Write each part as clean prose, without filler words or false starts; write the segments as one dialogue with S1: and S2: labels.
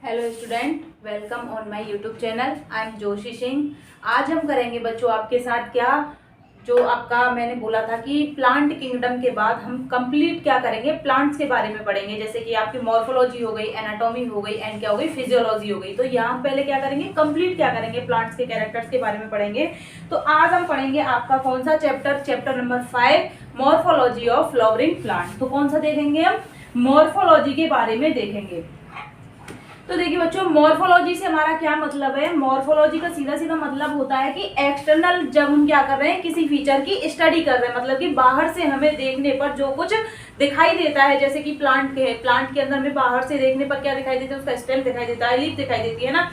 S1: Hello student, welcome on my YouTube channel. I am Joshi Singh. आज हम करेंगे बच्चों आपके साथ क्या, जो आपका मैंने बोला था कि प्लांट किंगडम के बाद हम कंप्लीट क्या करेंगे, प्लांट्स के बारे में पढ़ेंगे। जैसे कि आपकी मॉर्फोलॉजी हो गई, एनाटॉमी हो गई एंड क्या हो गई, फिजियोलॉजी हो गई। तो यहाँ पहले क्या करेंगे, कंप्लीट क्या करेंगे, प्लांट्स के कैरेक्टर्स के बारे में पढ़ेंगे। तो आज हम पढ़ेंगे आपका कौन सा chapter number 5, morphology of flowering plant. तो कौन सा देखेंगे हम, मॉर्फोलॉजी के बारे में देखेंगे। तो देखिए बच्चों, मॉर्फोलॉजी से हमारा क्या मतलब है। मॉर्फोलॉजी का सीधा सीधा मतलब होता है कि एक्सटर्नल, जब हम क्या कर रहे हैं, किसी फीचर की स्टडी कर रहे हैं, मतलब कि बाहर से हमें देखने पर जो कुछ दिखाई देता है, जैसे कि प्लांट के अंदर में बाहर से देखने पर क्या दिखाई देता है, उसका स्टेम दिखाई देता है, लीफ दिखाई देती है ना।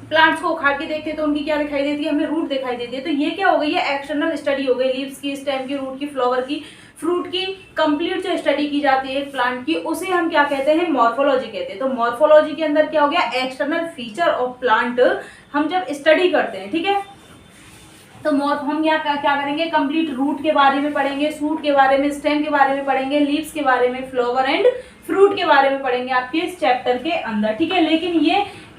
S1: प्लांट्स को उखाड़ के देखते हैं तो उनकी क्या दिखाई देती है, हमें रूट दिखाई देती है। तो ये क्या हो गई है, एक्सटर्नल स्टडी हो गई। लीव्स की, स्टेम की, रूट की, फ्लावर की, फ्रूट की कंप्लीट जो स्टडी की जाती है प्लांट की, उसे हम क्या कहते हैं, मॉर्फोलॉजी कहते हैं। तो मॉर्फोलॉजी के अंदर क्या हो गया, एक्सटर्नल फीचर ऑफ प्लांट हम जब स्टडी करते हैं, ठीक है। तो हम यहाँ क्या करेंगे, कंप्लीट रूट के बारे में पढ़ेंगे, शूट के बारे में, स्टेम के बारे में पढ़ेंगे, लीव्स के बारे में, फ्लावर एंड फ्रूट के बारे में पढ़ेंगे आपके इस चैप्टर के अंदर, ठीक है। लेकिन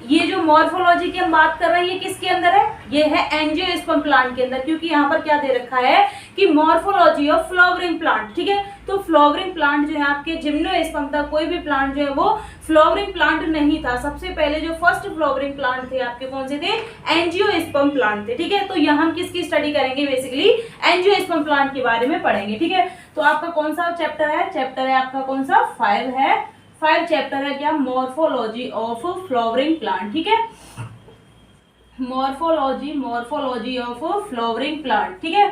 S1: ये जो मॉर्फोलॉजी की हम बात कर रहे हैं, ये किसके अंदर है, ये है एंजियोस्पर्म प्लांट के अंदर, क्योंकि यहाँ पर क्या दे रखा है कि मॉर्फोलॉजी ऑफ फ्लावरिंग प्लांट, ठीक है। तो फ्लावरिंग प्लांट जो है आपके जिम्नोस्पर्म था, कोई भी प्लांट जो है वो फ्लावरिंग प्लांट नहीं था। सबसे पहले जो फर्स्ट फ्लावरिंग प्लांट थे आपके कौन से थे, एंजियोस्पर्म प्लांट थे, ठीक है। तो यहाँ हम किसकी स्टडी करेंगे, बेसिकली एंजियोस्पर्म प्लांट के बारे में पढ़ेंगे, ठीक है। तो आपका कौन सा चैप्टर है आपका कौन सा, 5 है। 5 चैप्टर है क्या, मॉर्फोलॉजी ऑफ फ्लावरिंग प्लांट, ठीक है। मॉर्फोलॉजी ऑफ फ्लावरिंग प्लांट, ठीक है।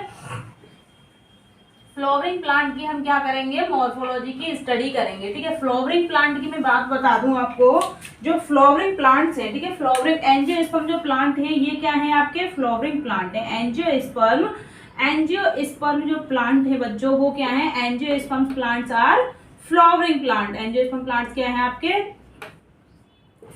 S1: फ्लावरिंग प्लांट की हम क्या करेंगे, मॉर्फोलॉजी की स्टडी करेंगे, ठीक है। फ्लावरिंग प्लांट की मैं बात बता दूं आपको, जो फ्लावरिंग प्लांट्स हैं, ठीक है, फ्लावरिंग एंजियोस्पर्म जो प्लांट हैं, ये क्या है आपके फ्लावरिंग प्लांट है। एंजियोस्पर्म जो प्लांट है बच्चों, वो क्या है, angiosperm plants are flowering plant. Angiosperm plants क्या है आपके,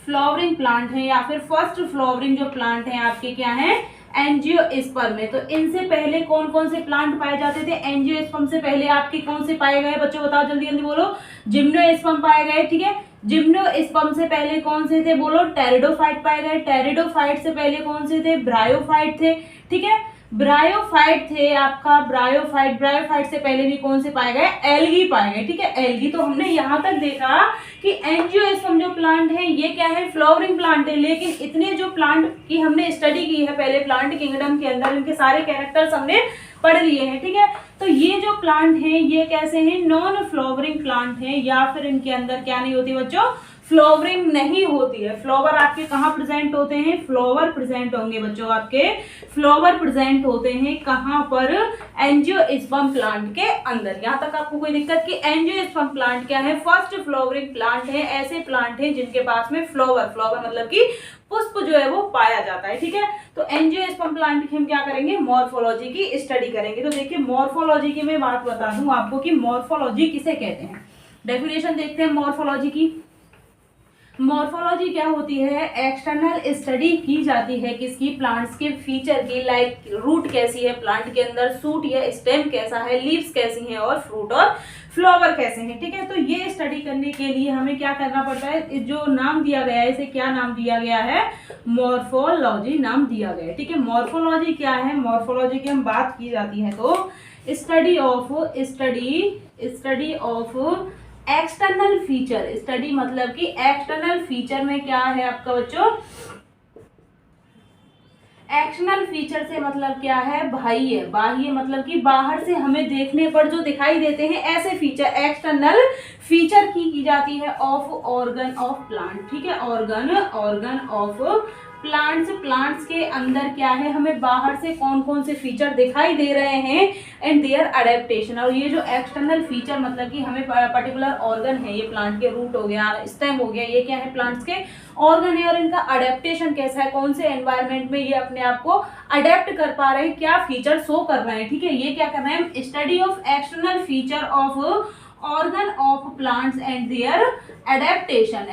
S1: फ्लावरिंग प्लांट है, या फिर फर्स्ट फ्लावरिंग जो प्लांट है आपके क्या है, एंजियोस्पर्म में। तो इनसे पहले कौन कौन से प्लांट पाए जाते थे, एंजियोस्पर्म से पहले आपके कौन से पाए गए बच्चों, बताओ जल्दी जल्दी बोलो। जिम्नोस्पर्म पाए गए, ठीक है। जिम्नोस्पर्म से पहले कौन से थे, बोलो। टेरिडोफाइट पाए गए। टेरिडोफाइट से पहले कौन से थे, ब्रायोफाइट थे, ठीक है। ब्रायोफाइट थे आपका, ब्रायोफाइट से पहले भी कौन से पाए गए, एल्गी पाए गए, ठीक है, एल्गी। तो हमने यहाँ तक देखा कि एंजियोस्पर्म जो प्लांट है ये क्या है, फ्लावरिंग प्लांट है। लेकिन इतने जो प्लांट की हमने स्टडी की है पहले प्लांट किंगडम के अंदर, इनके सारे कैरेक्टर्स हमने पढ़ लिए हैं, ठीक है। तो ये जो प्लांट हैं ये कैसे हैं, नॉन फ्लावरिंग प्लांट हैं, या फिर इनके अंदर क्या नहीं होती बच्चों, फ्लावरिंग नहीं होती है। फ्लावर आपके कहाँ प्रेजेंट होते हैं, फ्लावर प्रेजेंट होंगे बच्चों आपके, फ्लावर प्रेजेंट होते हैं कहाँ पर, एंजियोस्पर्म प्लांट के अंदर। यहाँ तक आपको कोई दिक्कत कि एंजियोस्पर्म प्लांट क्या है, फर्स्ट फ्लावरिंग प्लांट है, ऐसे प्लांट है जिनके पास में फ्लावर मतलब कि पुष्प जो है वो पाया जाता है, ठीक है। तो एंजियोस्पर्म प्लांट की हम क्या करेंगे, मॉर्फोलॉजी की स्टडी करेंगे। तो देखिए मॉर्फोलॉजी की मैं बात बता दूं आपको कि मॉर्फोलॉजी किसे कहते हैं। डेफिनेशन देखते हैं मॉर्फोलॉजी की। मॉर्फोलॉजी क्या होती है, एक्सटर्नल स्टडी की जाती है किसकी, प्लांट्स के फीचर की, लाइक रूट कैसी है प्लांट के अंदर, शूट या स्टेम कैसा है, लीव्स कैसी हैं, और फ्रूट और फ्लावर कैसे हैं, ठीक है। तो ये स्टडी करने के लिए हमें क्या करना पड़ता है, जो नाम दिया गया है, इसे क्या नाम दिया गया है, मॉर्फोलॉजी नाम दिया गया है, ठीक है। मॉर्फोलॉजी क्या है, मॉर्फोलॉजी की हम बात की जाती है तो study of external feature. Study मतलब कि एक्सटर्नल फीचर में क्या है आपका बच्चों, एक्सटर्नल फीचर से मतलब क्या है, बाह्य मतलब कि बाहर से हमें देखने पर जो दिखाई देते हैं ऐसे फीचर, एक्सटर्नल फीचर की जाती है ऑफ ऑर्गन ऑफ प्लांट, ठीक है। ऑर्गन ऑफ प्लांट्स के अंदर क्या है, हमें बाहर से कौन कौन से फीचर दिखाई दे रहे हैं एंड देयर अडेप्टेशन। और ये जो एक्सटर्नल फीचर मतलब कि हमें पर्टिकुलर ऑर्गन है, ये प्लांट के रूट हो गया, स्टेम हो गया, ये क्या है, प्लांट्स के ऑर्गन है, और इनका अडेप्टेशन कैसा है, कौन से एनवायरनमेंट में ये अपने आप को अडेप्ट कर पा रहे हैं, क्या फीचर शो कर रहे हैं, ठीक है। ये क्या कर रहे हैं, study of external feature of organ of plants and their adaptation,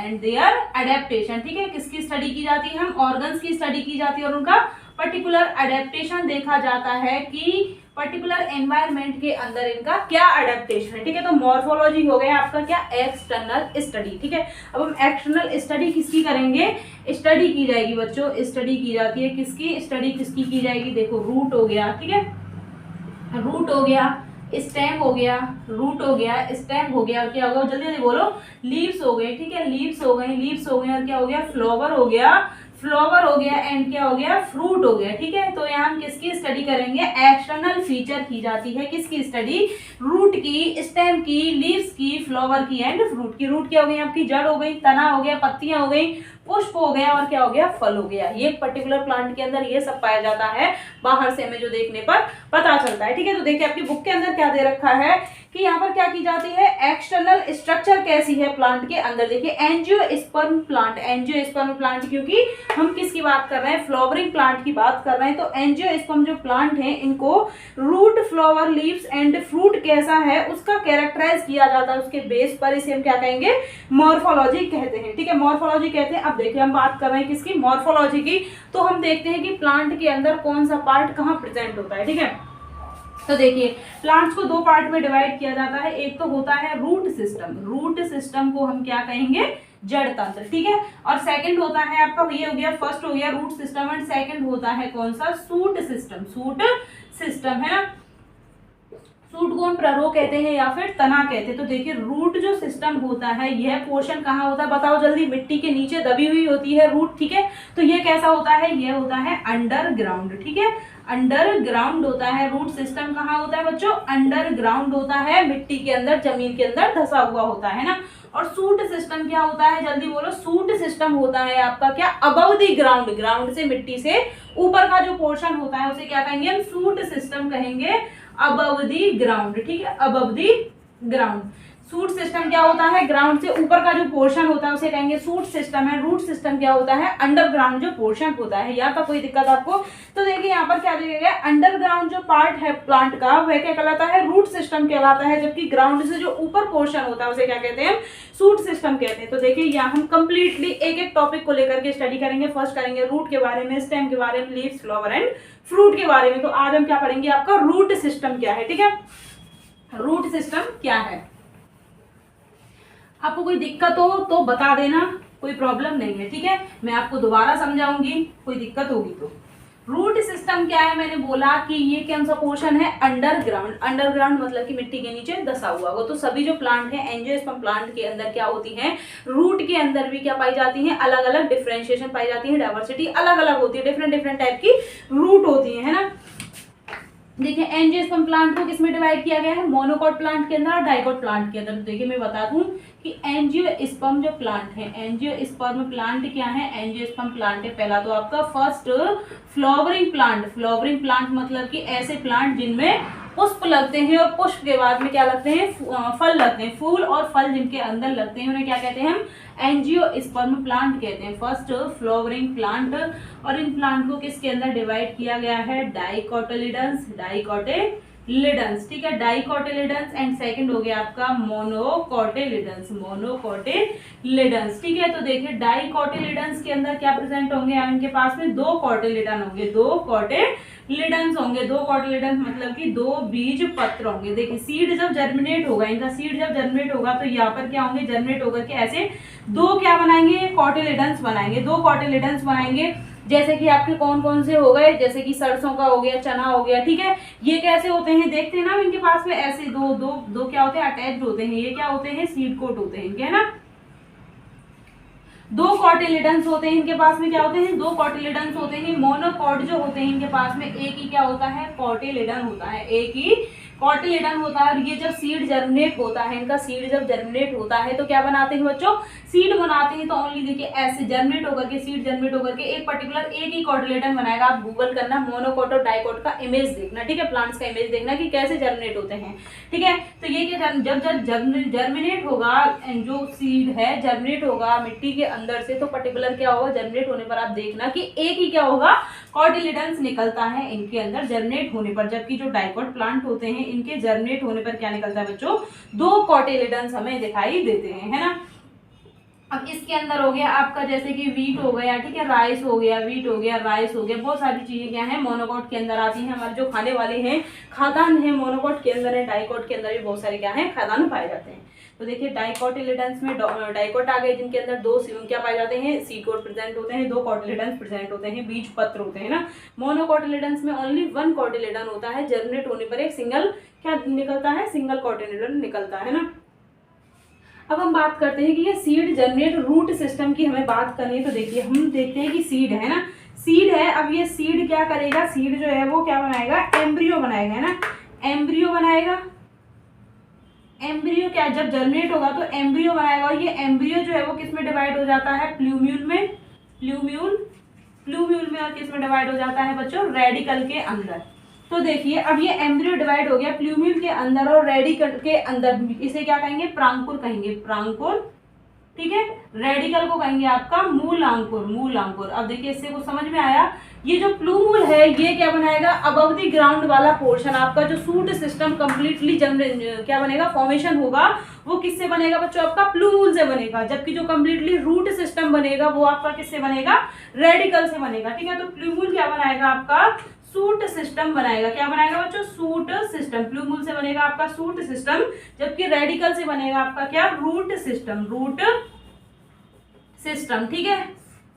S1: ठीक है। किसकी स्टडी की जाती है, हम ऑर्गन्स की स्टडी की जाती है और उनका पर्टिकुलर अडेप्टेशन देखा जाता है कि पर्टिकुलर एनवायरनमेंट के अंदर इनका क्या अडेप्टेशन है, ठीक है। तो मॉर्फोलॉजी हो गया आपका क्या, एक्सटर्नल स्टडी, ठीक है। अब हम एक्सटर्नल स्टडी किसकी करेंगे, स्टडी की जाएगी बच्चों, स्टडी की जाती है किसकी, स्टडी किसकी की जाएगी, देखो रूट हो गया, ठीक है, रूट हो गया, स्टेम हो गया, रूट हो गया, स्टेम हो गया, और क्या होगा, जल्दी जल्दी बोलो, लीव्स हो गए, ठीक है, लीव्स हो गए, लीव्स हो गए, और क्या हो गया, फ्लावर हो गया, फ्लावर हो गया, एंड क्या हो गया, फ्रूट हो गया, ठीक है। तो यहाँ हम किसकी स्टडी करेंगे, एक्सटर्नल फीचर की जाती है, किसकी स्टडी, रूट की, स्टेम की, लीव्स की, फ्लावर की एंड फ्रूट की। रूट क्या हो गई आपकी, जड़ हो गई, तना हो गया, पत्तियां हो गई, पुष्प हो गया, और क्या हो गया, फल हो गया। ये पर्टिकुलर प्लांट के अंदर ये सब पाया जाता है, बाहर से हमें जो देखने पर पता चलता है, ठीक है। तो देखिए आपकी बुक के अंदर क्या दे रखा है कि यहाँ पर क्या की जाती है, एक्सटर्नल स्ट्रक्चर कैसी है प्लांट के अंदर, देखिए एंजियोस्पर्म प्लांट, एंजियोस्पर्म प्लांट, क्योंकि हम किसकी बात कर रहे हैं, फ्लावरिंग प्लांट की बात कर रहे हैं। तो एंजियोस्पर्म जो प्लांट है इनको root, flower, leaves and fruit कैसा है उसका कैरेक्टराइज किया जाता है, उसके बेस पर इसे हम क्या कहेंगे, मॉर्फोलॉजी कहते हैं, ठीक है, मॉर्फोलॉजी कहते हैं। अब देखिए हम बात कर रहे हैं किसकी, मॉर्फोलॉजी की। तो हम देखते हैं कि प्लांट के अंदर कौन सा पार्ट कहाँ प्रेजेंट होता है, ठीक है। तो देखिए प्लांट्स को दो पार्ट में डिवाइड किया जाता है, एक तो होता है रूट सिस्टम, रूट सिस्टम को हम क्या कहेंगे, जड़ तंत्र, ठीक है। और सेकंड होता है आपका, ये हो गया फर्स्ट हो गया रूट सिस्टम, एंड सेकंड होता है कौन सा, सूट सिस्टम, सूट सिस्टम है ना। सूट को हम प्ररो कहते हैं या फिर तना कहते हैं। तो देखिए रूट जो सिस्टम होता है, यह पोर्शन कहाँ होता है, बताओ जल्दी, मिट्टी के नीचे दबी हुई होती है रूट, ठीक है। तो ये कैसा होता है, यह होता है अंडरग्राउंड, ठीक है, अंडरग्राउंड होता है। रूट सिस्टम कहाँ होता है बच्चों, अंडरग्राउंड होता है, मिट्टी के अंदर, जमीन के अंदर धसा हुआ होता है ना। और सूट सिस्टम क्या होता है, जल्दी बोलो, सूट सिस्टम होता है आपका क्या, अबव द ग्राउंड, ग्राउंड से, मिट्टी से ऊपर का जो पोर्शन होता है उसे क्या कहेंगे हम, सूट सिस्टम कहेंगे, अबव द ग्राउंड, ठीक है, above the ground. Shoot system क्या होता है, ग्राउंड से ऊपर का जो पोर्शन होता है उसे कहेंगे सूट सिस्टम है। रूट सिस्टम क्या होता है, अंडरग्राउंड जो पोर्शन होता है। यहाँ पर कोई दिक्कत आपको, तो देखिए यहाँ पर क्या दिया गया, अंडरग्राउंड जो पार्ट है प्लांट का वह क्या कहलाता है, रूट सिस्टम कहलाता है, जबकि ग्राउंड से जो ऊपर पोर्शन होता है उसे क्या कहते हैं, सूट सिस्टम कहते हैं। तो देखिए यहाँ हम कंप्लीटली एक एक टॉपिक को लेकर के स्टडी करेंगे। फर्स्ट करेंगे रूट के बारे में, स्टेम के बारे में, लीव्स, फ्लावर एंड फ्रूट के बारे में। तो आज हम क्या पढ़ेंगे, आपका रूट सिस्टम क्या है, ठीक है, रूट सिस्टम क्या है। आपको कोई दिक्कत हो तो बता देना, कोई प्रॉब्लम नहीं है, ठीक है, मैं आपको दोबारा समझाऊंगी, कोई दिक्कत होगी तो। रूट सिस्टम क्या है, मैंने बोला कि ये कौन सा पोर्शन है, अंडरग्राउंड, अंडरग्राउंड मतलब कि मिट्टी के नीचे दसा हुआ होगा। तो सभी जो प्लांट है, एंजियोस्पर्म प्लांट के अंदर क्या होती है, रूट के अंदर भी क्या पाई जाती है, अलग अलग डिफरेंशिएशन पाई जाती है, डाइवर्सिटी अलग अलग होती है, डिफरेंट डिफरेंट टाइप की रूट होती है ना। देखिए एंजियोस्पर्म प्लांट को किसमें डिवाइड किया गया है, मोनोकॉट प्लांट के अंदर और डाइकॉट प्लांट के अंदर। तो देखिए मैं बता दूं कि एंजियोस्पर्म जो प्लांट है, एंजियोस्पर्म प्लांट क्या है, एंजियोस्पर्म प्लांट है पहला तो आपका first flowering plant. Flowering plant मतलब कि ऐसे प्लांट जिनमें पुष्प लगते हैं और पुष्प के बाद में क्या लगते हैं, फल लगते हैं, फूल और फल जिनके अंदर लगते हैं उन्हें क्या कहते हैं हम, एंजियोस्पर्म प्लांट कहते हैं, फर्स्ट फ्लावरिंग प्लांट। और इन प्लांट को किसके अंदर डिवाइड किया गया है, डाइकोटिलिडन्स, डाइकोटिलिडन्स, ठीक है, डाइकोटिलिडन्स। एंड सेकंड हो गया आपका मोनोकोटिलिडन्स, मोनोकोटिलिडन्स, ठीक है। तो देखिए डाइकोटिलिडन्स के अंदर क्या प्रेजेंट होंगे, इनके पास में दो कोटिलिडन होंगे, दो कोटिलिडन्स होंगे, दो कोटिलिडन्स मतलब कि दो बीज पत्र होंगे। देखिए सीड जब जर्मिनेट होगा, इनका सीड जब जर्मिनेट होगा तो यहाँ पर क्या होंगे, जर्मिनेट होकर के ऐसे दो क्या बनाएंगे, कोटिलिडन्स बनाएंगे, दो कोटिलिडन्स बनाएंगे। जैसे कि आपके कौन कौन से हो गए, जैसे कि सरसों का हो गया, चना हो गया, ठीक है। ये कैसे होते हैं, देखते हैं ना इनके पास में ऐसे दो दो दो क्या होते हैं, अटैच्ड होते हैं। ये क्या होते हैं, सीड कोट होते हैं इनके, है ना। दो कोटिलिडन्स होते हैं इनके पास में, क्या होते हैं, दो कोटिलिडन्स होते हैं। मोनोकॉट जो होते हैं इनके पास में एक ही क्या होता है, कोटिलिडन होता है, एक ही कोटिलिडन होता है। और ये जब सीड जर्मिनेट होता है, इनका सीड जब जर्मिनेट होता है तो क्या बनाते हैं बच्चों, सीड बनाते हैं। तो ओनली देखिए ऐसे जर्मिनेट होकर के, सीड जर्मिनेट होकर के एक पर्टिकुलर एक ही कोटिलिडन बनाएगा। आप गूगल करना, मोनोकॉट और डाइकॉट का इमेज देखना, ठीक है, प्लांट्स का इमेज देखना कि कैसे जर्मिनेट होते हैं, ठीक है। तो ये क्या, जब जब जर्मिनेट होगा, जो सीड है जर्मिनेट होगा मिट्टी के अंदर से, तो पर्टिकुलर क्या होगा, जर्मिनेट होने पर आप देखना कि एक ही क्या होगा, कोटिलिडन्स निकलता है इनके अंदर जर्मिनेट होने पर। जबकि जो डाइकॉट प्लांट होते हैं इनके जर्मिनेट होने पर क्या निकलता है बच्चों, दो कोटिलिडन्स हमें दिखाई देते हैं, है ना। अब इसके अंदर हो गया आपका जैसे कि वीट हो गया, ठीक है, राइस हो गया, वीट हो गया, राइस हो गया, बहुत सारी चीजें क्या है मोनोकॉट के अंदर आती हैं। हमारे जो खाने वाले हैं खाद्यान्न है मोनोकॉट के अंदर है, डाइकॉट के अंदर भी बहुत सारे क्या है खाद्यान्न पाए जाते हैं। तो देखिए डाइकोटिलेडन्स में डाइकोट आ गए जिनके अंदर दो क्या पाए जाते हैं, सीकोट प्रेजेंट होते हैं, दो कॉटिलेडन्स प्रेजेंट होते हैं, बीज पत्र होते हैं ना। मोनोकॉटिलेडन्स में ओनली वन कॉटिलेडन होता है, जर्मिनेट होने पर एक सिंगल क्या निकलता है, सिंगल कॉटिलेडन निकलता है ना। अब हम बात करते हैं कि ये सीड जर्मिनेट रूट सिस्टम की हमें बात करनी है। तो देखिए हम देखते हैं कि सीड है ना, सीड है। अब ये सीड क्या करेगा, सीड जो है वो क्या बनाएगा, एम्ब्रियो बनाएगा, है ना, एम्ब्रियो बनाएगा। एम्ब्रियो क्या, जब जर्मिनेट होगा तो एम्ब्रियो बनाएगा, और ये एम्ब्रियो जो है वो किस में डिवाइड हो जाता है, प्लूम्यूल में, प्लूम्यूल में, और किस में डिवाइड हो जाता है बच्चों, रेडिकल के अंदर। तो देखिए अब ये एम्ब्रियो डिवाइड हो गया प्लूम्यूल के अंदर और रेडिकल के अंदर, इसे क्या कहेंगे, प्रांकुर कहेंगे, प्रांकुर, ठीक है। रेडिकल को कहेंगे आपका मूल अंकुर, मूल अंकुर। अब देखिए इससे कुछ समझ में आया, ये जो प्लूमूल है ये क्या बनाएगा, अबव द ग्राउंड वाला पोर्शन, आपका जो सूट सिस्टम कंप्लीटली क्या बनेगा, फॉर्मेशन होगा, वो किससे बनेगा बच्चों, आपका प्लूमूल से बनेगा। जबकि जो कंप्लीटली रूट सिस्टम बनेगा वो आपका किससे बनेगा, रेडिकल से बनेगा, ठीक है। तो प्लूमूल क्या बनाएगा, आपका सूट सिस्टम बनाएगा। क्या बनाएगा बच्चों, सूट सिस्टम। प्लूमूल से बनेगा आपका सूट सिस्टम, जबकि रेडिकल से बनेगा आपका क्या, रूट सिस्टम, रूट सिस्टम, ठीक है।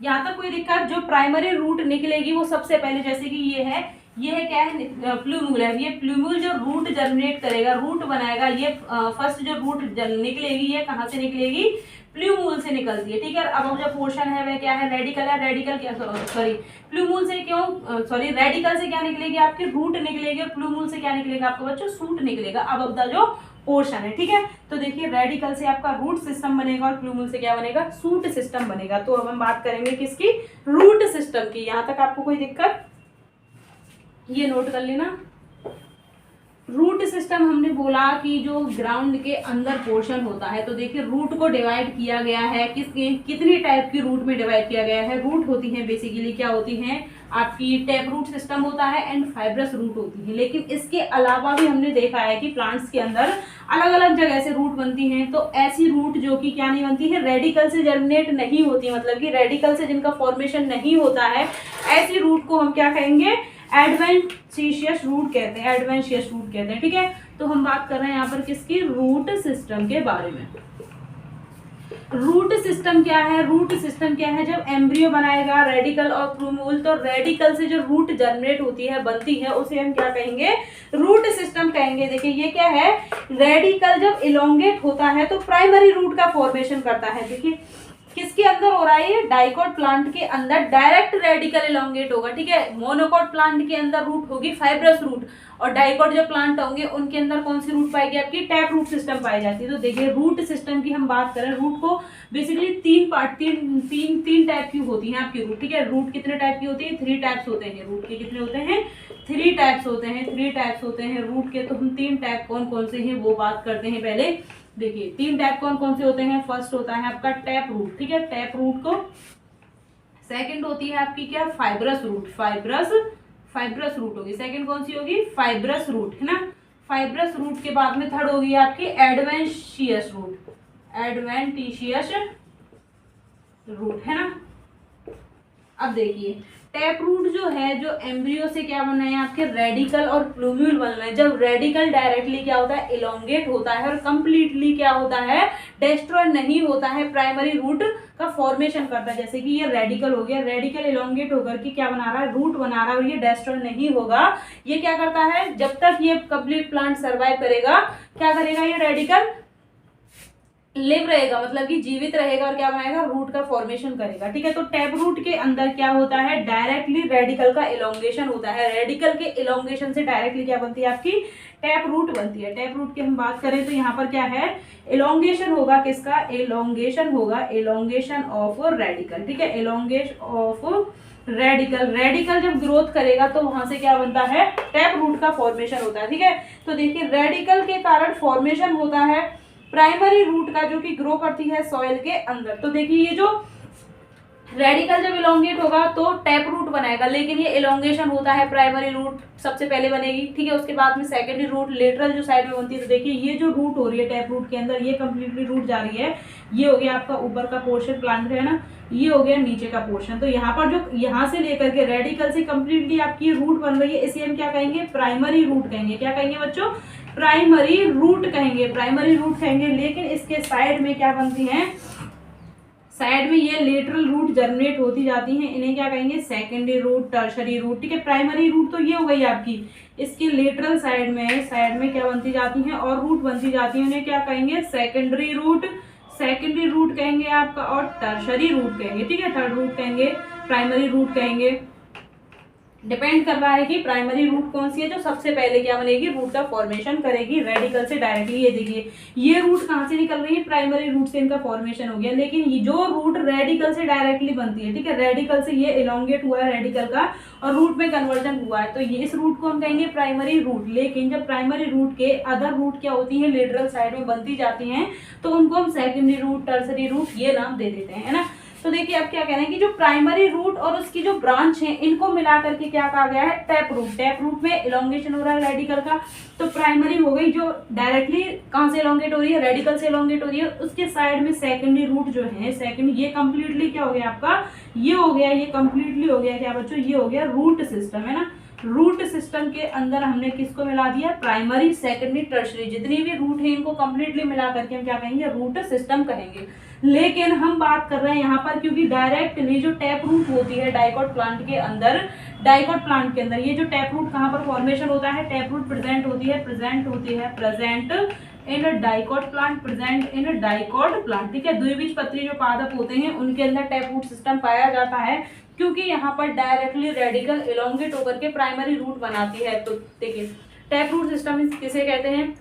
S1: यहाँ तक कोई दिक्कत, जो प्राइमरी रूट निकलेगी वो सबसे पहले, जैसे कि ये है क्या है, प्लूमूल है, ये प्लूमूल जो रूट जर्मिनेट करेगा, रूट बनाएगा, ये फर्स्ट जो रूट निकलेगी ये कहाँ से निकलेगी, प्लूमूल से निकलती है, ठीक है। अब जो पोर्शन है वह क्या है, रेडिकल है, रेडिकल क्या, सॉरी प्लूमूल से क्यों, सॉरी रेडिकल से क्या निकलेगी आपकी, रूट निकलेगी, और प्लूमूल से क्या निकलेगा आपका बच्चों, सूट निकलेगा, अब जो पोर्शन है, ठीक है। तो देखिए रेडिकल से आपका रूट सिस्टम बनेगा और प्लूमूल से क्या बनेगा, सूट सिस्टम बनेगा। तो अब हम बात करेंगे किसकी, रूट सिस्टम की। यहाँ तक आपको कोई दिक्कत, ये नोट कर लेना। रूट सिस्टम हमने बोला कि जो ग्राउंड के अंदर पोर्शन होता है। तो देखिए रूट को डिवाइड किया गया है, कितनी टाइप की रूट में डिवाइड किया गया है। रूट होती है बेसिकली क्या होती हैं आपकी, टैप रूट सिस्टम होता है एंड फाइब्रस रूट होती है। लेकिन इसके अलावा भी हमने देखा है कि प्लांट्स के अंदर अलग अलग जगह से रूट बनती हैं। तो ऐसी रूट जो कि क्या नहीं बनती है, रेडिकल से जर्मिनेट नहीं होती, मतलब कि रेडिकल से जिनका फॉर्मेशन नहीं होता है, ऐसी रूट को हम क्या कहेंगे, एडवेंटिशियस रूट कहते हैं, एडवेंटिशियस रूट कहते हैं, ठीक है। तो हम बात कर रहे हैं यहाँ पर किसकी, रूट सिस्टम के बारे में। रूट सिस्टम क्या है, रूट सिस्टम क्या है, जब एम्ब्रियो बनाएगा रेडिकल और प्लूमूल, तो रेडिकल से जो रूट जर्मिनेट होती है, बनती है, उसे हम क्या कहेंगे, रूट सिस्टम कहेंगे। देखिए ये क्या है, रेडिकल जब इलोंगेट होता है तो प्राइमरी रूट का फॉर्मेशन करता है। देखिए किसके अंदर हो रहा है ये, डाइकोट प्लांट के अंदर डायरेक्ट रेडिकल इलोंगेट होगा, ठीक है। मोनोकोट प्लांट के अंदर रूट होगी फाइब्रस रूट, और डाइकोट जो प्लांट होंगे उनके अंदर कौन सी रूट पाएगी आपकी, टैप रूट सिस्टम पाई जाती है। तो देखिए रूट सिस्टम की हम बात करें, रूट को बेसिकली तीन टाइप की होती हैं आपकी रूट, ठीक है। रूट कितने टाइप की होती है, 3 टाइप्स होते हैं रूट के, कितने होते हैं, 3 टाइप्स होते हैं, 3 टाइप्स होते हैं रूट के। तो हम 3 टाइप कौन कौन से हैं वो बात करते हैं पहले। देखिए 3 टाइप कौन कौन से होते हैं, फर्स्ट होता है आपका टैप रूट, ठीक है, टैप रूट को। सेकंड होती है आपकी क्या, फाइब्रस रूट, फाइब्रस रूट होगी। सेकंड कौन सी होगी, फाइब्रस रूट, है ना। फाइब्रस रूट के बाद में थर्ड होगी आपकी एडवेंटिशियस रूट, एडवेंटिशियस रूट, है ना। अब देखिए टैप रूट जो है, जो एम्ब्रियो से क्या बना है आपके, रेडिकल और प्लूम्यूल बन रहे हैं। जब रेडिकल डायरेक्टली क्या होता है, इलोंगेट होता है, और कंप्लीटली क्या होता है, डिस्ट्रॉय नहीं होता है, प्राइमरी रूट का फॉर्मेशन करता है। जैसे कि ये रेडिकल हो गया, रेडिकल इलोंगेट होकर के क्या बना रहा है, रूट बना रहा है, और ये डिस्ट्रॉय नहीं होगा। ये क्या करता है, जब तक ये कंप्लीट प्लांट सर्वाइव करेगा, क्या करेगा, ये रेडिकल लिव रहेगा, मतलब कि जीवित रहेगा, और क्या बनाएगा, रूट का फॉर्मेशन करेगा, ठीक है। तो टैप रूट के अंदर क्या होता है, डायरेक्टली रेडिकल का इलोंगेशन होता है। रेडिकल के इलोंगेशन से डायरेक्टली क्या बनती है आपकी, टैप रूट बनती है। टैप रूट की हम बात करें तो यहाँ पर क्या है, इलोंगेशन होगा किसका, इलोंगेशन होगा, इलोंगेशन ऑफ रेडिकल, ठीक है, इलोंगेशन ऑफ रेडिकल। रेडिकल जब ग्रोथ करेगा तो वहां से क्या बनता है, टैप रूट का फॉर्मेशन होता है, ठीक है। तो देखिए रेडिकल के कारण फॉर्मेशन होता है प्राइमरी रूट का, जो कि ग्रो करती है सॉइल के अंदर। तो देखिए ये जो रेडिकल जब इलोंगेट होगा तो टैप रूट बनाएगा, लेकिन ये इलोंगेशन होता है, प्राइमरी रूट सबसे पहले बनेगी, ठीक है। उसके बाद में सेकेंडरी रूट लेटरल जो साइड में बनती है। तो देखिए ये जो रूट हो रही है टैप रूट के अंदर, ये कंप्लीटली रूट जा रही है। ये हो गया आपका ऊपर का पोर्शन प्लांट का, है ना, ये हो गया नीचे का पोर्शन। तो यहाँ पर जो यहाँ से लेकर के रेडिकल से कंप्लीटली आपकी रूट बन रही है, इसे हम क्या कहेंगे, प्राइमरी रूट कहेंगे। क्या कहेंगे बच्चों, प्राइमरी रूट कहेंगे, प्राइमरी रूट कहेंगे। लेकिन इसके साइड में क्या बनती है, साइड में ये लेटरल रूट जर्मिनेट होती जाती हैं, इन्हें क्या कहेंगे, सेकेंडरी रूट, टर्शरी रूट, ठीक है। प्राइमरी रूट तो ये हो गई आपकी, इसके लेटरल साइड में क्या बनती जाती हैं और रूट बनती जाती है, उन्हें क्या कहेंगे, सेकेंडरी रूट, सेकेंडरी रूट कहेंगे आपका, और टर्शरी रूट कहेंगे, ठीक है। थर्ड रूट कहेंगे, प्राइमरी रूट कहेंगे। डिपेंड कर रहा है कि प्राइमरी रूट कौन सी है जो सबसे पहले क्या बनेगी, रूट का फॉर्मेशन करेगी रेडिकल से डायरेक्टली। ये देखिए ये रूट कहाँ से निकल रही है, प्राइमरी रूट से इनका फॉर्मेशन हो गया। लेकिन ये जो रूट रेडिकल से डायरेक्टली बनती है, ठीक है, रेडिकल से ये इलोंगेट हुआ है रेडिकल का और रूट में कन्वर्जन हुआ है, तो ये इस रूट को हम कहेंगे प्राइमरी रूट। लेकिन जब प्राइमरी रूट के अदर रूट क्या होती है, लेटरल साइड में बनती जाती हैं, तो उनको हम सेकेंडरी रूट, टर्सरी रूट ये नाम दे देते हैं, है ना। तो देखिए अब क्या कह रहे हैं कि जो प्राइमरी रूट और उसकी जो ब्रांच है, इनको मिला करके क्या कहा गया है, टैप रूट। टैप रूट में इलोंगेशन हो रहा है रेडिकल का, तो प्राइमरी हो गई जो डायरेक्टली कहां से इलोंगेट हो रही है, रेडिकल से इलोंगेट हो रही है। उसके साइड में सेकेंडरी रूट जो है, सेकेंड, ये कंप्लीटली क्या हो गया आपका, ये हो गया, ये कंप्लीटली हो गया क्या बच्चों, ये हो गया रूट सिस्टम, है ना। रूट सिस्टम के अंदर हमने किसको मिला दिया, प्राइमरी, सेकेंडरी, टर्शरी, जितनी भी रूट है इनको कंप्लीटली मिला करके हम क्या कहेंगे, रूट सिस्टम कहेंगे। लेकिन हम बात कर रहे हैं यहाँ पर, क्योंकि डायरेक्टली जो टैप रूट होती है डाइकोट प्लांट के अंदर, डाइकोट प्लांट के अंदर ये जो टैप रूट कहाँ पर फॉर्मेशन होता है, टैप रूट प्रेजेंट होती है present in dicot plant, present in dicot plant, ठीक है। द्विबीजपत्री जो पादप होते हैं उनके अंदर टैप रूट सिस्टम पाया जाता है, क्योंकि यहाँ पर डायरेक्टली रेडिकल इलोंगेट होकर के प्राइमरी रूट बनाती है। तो देखिए टैप रूट सिस्टम किसे कहते हैं,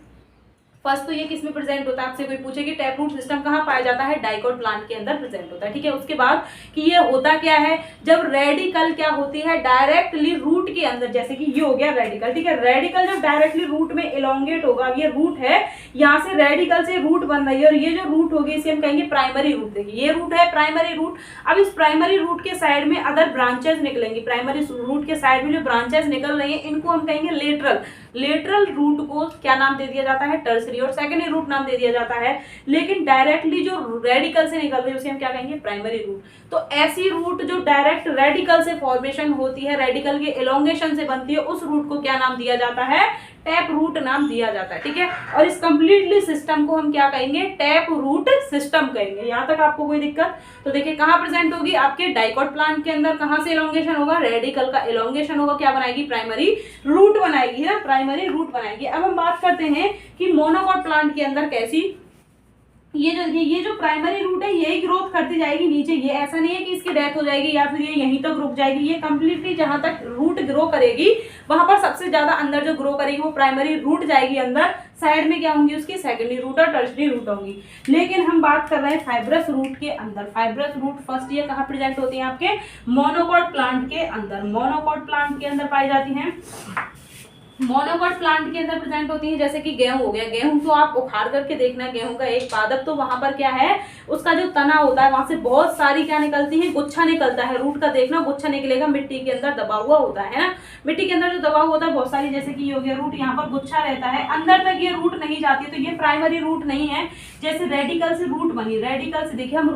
S1: फर्स्ट तो ये किस में प्रेजेंट होता है, आपसे कोई पूछे कि टैप रूट सिस्टम कहाँ पाया जाता है, डाइकोट प्लांट के अंदर प्रेजेंट होता है, ठीक है। उसके बाद कि ये होता क्या है, जब रेडिकल क्या होती है, डायरेक्टली रूट के अंदर, जैसे कि ये हो गया रेडिकल, ठीक है। रेडिकल जब डायरेक्टली रूट में इलोंगेट होगा, ये रूट है, यहाँ से रेडिकल से रूट बन रही है, और ये जो रूट होगी इसे हम कहेंगे प्राइमरी रूट। देखिए ये रूट है प्राइमरी रूट। अब इस प्राइमरी रूट के साइड में अदर ब्रांचेस निकलेंगी, प्राइमरी रूट के साइड में जो ब्रांचेस निकल रही है इनको हम कहेंगे लेटरल। लेटरल रूट को क्या नाम दे दिया जाता है, टर्सरी, और सेकेंडरी रूट नाम दे दिया जाता है। लेकिन डायरेक्टली जो रेडिकल से निकल रही है उसे हम क्या कहेंगे, प्राइमरी रूट। तो ऐसी रूट जो डायरेक्ट रेडिकल से फॉर्मेशन होती है, रेडिकल के इलोंगेशन से बनती है, उस रूट को क्या नाम दिया जाता है, टैप रूट नाम दिया जाता है, ठीक है। और इस कंप्लीटली सिस्टम को हम क्या कहेंगे, टैप रूट सिस्टम कहेंगे। यहाँ तक आपको कोई दिक्कत? तो देखिए कहाँ प्रेजेंट होगी, आपके डाइकोट प्लांट के अंदर। कहाँ से इलोंगेशन होगा, रेडिकल का इलोंगेशन होगा, क्या बनाएगी, प्राइमरी रूट बनाएगी, है ना, प्राइमरी रूट बनाएगी। अब हम बात करते हैं कि मोनोकोट प्लांट के अंदर कैसी ये जो प्राइमरी रूट है यही ग्रोथ करती जाएगी नीचे। ये ऐसा नहीं है कि इसकी डेथ हो जाएगी या फिर ये यहीं तक रुक जाएगी। ये कंप्लीटली जहां तक रूट ग्रो करेगी वहां पर सबसे ज्यादा अंदर जो ग्रो करेगी वो प्राइमरी रूट जाएगी अंदर। साइड में क्या होंगी उसकी, सेकेंडरी रूट और टर्शरी रूट होंगी। लेकिन हम बात कर रहे हैं फाइब्रस रूट के अंदर। फाइब्रस रूट फर्स्ट ये कहाँ प्रेजेंट होती है, आपके मोनोकोट प्लांट के अंदर। मोनोकोट प्लांट के अंदर पाई जाती हैं, मोनोकोट प्लांट के अंदर प्रेजेंट होती है। जैसे कि गेहूं हो गया, गेहूं तो आप उखाड़ करके देखना, गेहूं का एक पादप, तो वहां पर क्या है, उसका जो तना होता है वहां से बहुत सारी क्या निकलती है, गुच्छा निकलता है। रूट का देखना, गुच्छा निकलेगा, मिट्टी के अंदर दबा हुआ होता है ना, मिट्टी के अंदर जो दबा हुआ होता है बहुत सारी, जैसे कि ये हो गया रूट, यहाँ पर गुच्छा रहता है, अंदर तक ये रूट नहीं जाती है, तो ये प्राइमरी रूट नहीं है। जैसे रेडिकल से रूट बनी, रेडिकल से देखिए हम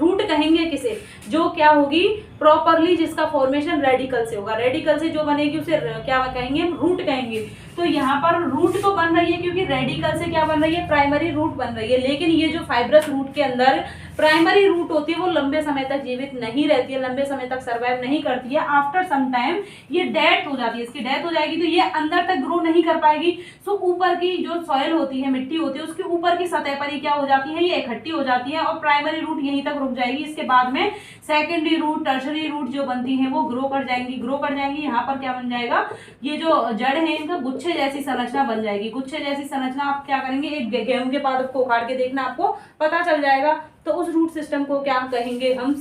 S1: रूट कहेंगे किसे, जो क्या होगी प्रॉपरली, जिसका फॉर्मेशन रेडिकल से होगा। रेडिकल से जो बनेगी उसे क्या कहेंगे, रूट कहेंगे। तो यहाँ पर रूट तो बन रही है क्योंकि रेडिकल से क्या बन रही है, प्राइमरी रूट बन रही है। लेकिन ये जो फाइब्रस रूट के अंदर प्राइमरी रूट होती है वो लंबे समय तक जीवित नहीं रहती है, लंबे समय तक सर्वाइव नहीं करती है। आफ्टर सम टाइम ये डेथ हो जाती है, इसकी डेथ हो जाएगी तो ये अंदर तक ग्रो नहीं कर पाएगी। सो ऊपर की जो सॉइल होती है, मिट्टी होती है, उसके ऊपर की सतह पर ही क्या हो जाती है, ये इकट्ठी हो जाती है और प्राइमरी रूट यहीं तक रुक जाएगी। इसके बाद में सेकेंडरी रूट, टर्शरी रूट जो बनती है वो ग्रो कर जाएंगी। यहाँ पर क्या बन जाएगा, ये जो जड़ है इनका गुच्छे जैसी संरचना बन जाएगी। गुच्छे जैसी संरचना आप क्या करेंगे, एक गेहूं के पादप को उखाड़ के देखना, आपको पता चल जाएगा। तो उस रूट सिस्टम को क्या कहेंगे हम,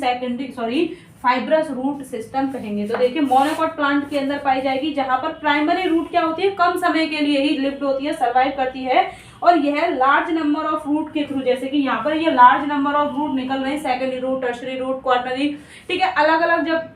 S1: फाइब्रस रूट सिस्टम कहेंगे। तो देखिए मोनोकॉट प्लांट के अंदर पाई जाएगी, जहां पर प्राइमरी रूट क्या होती है, कम समय के लिए ही लिफ्ट होती है, सर्वाइव करती है, और यह लार्ज नंबर ऑफ रूट के थ्रू, जैसे कि यहाँ पर ये लार्ज नंबर ऑफ रूट निकल रहे हैं, secondary root, tertiary root, quaternary, ठीक है, अलग अलग जब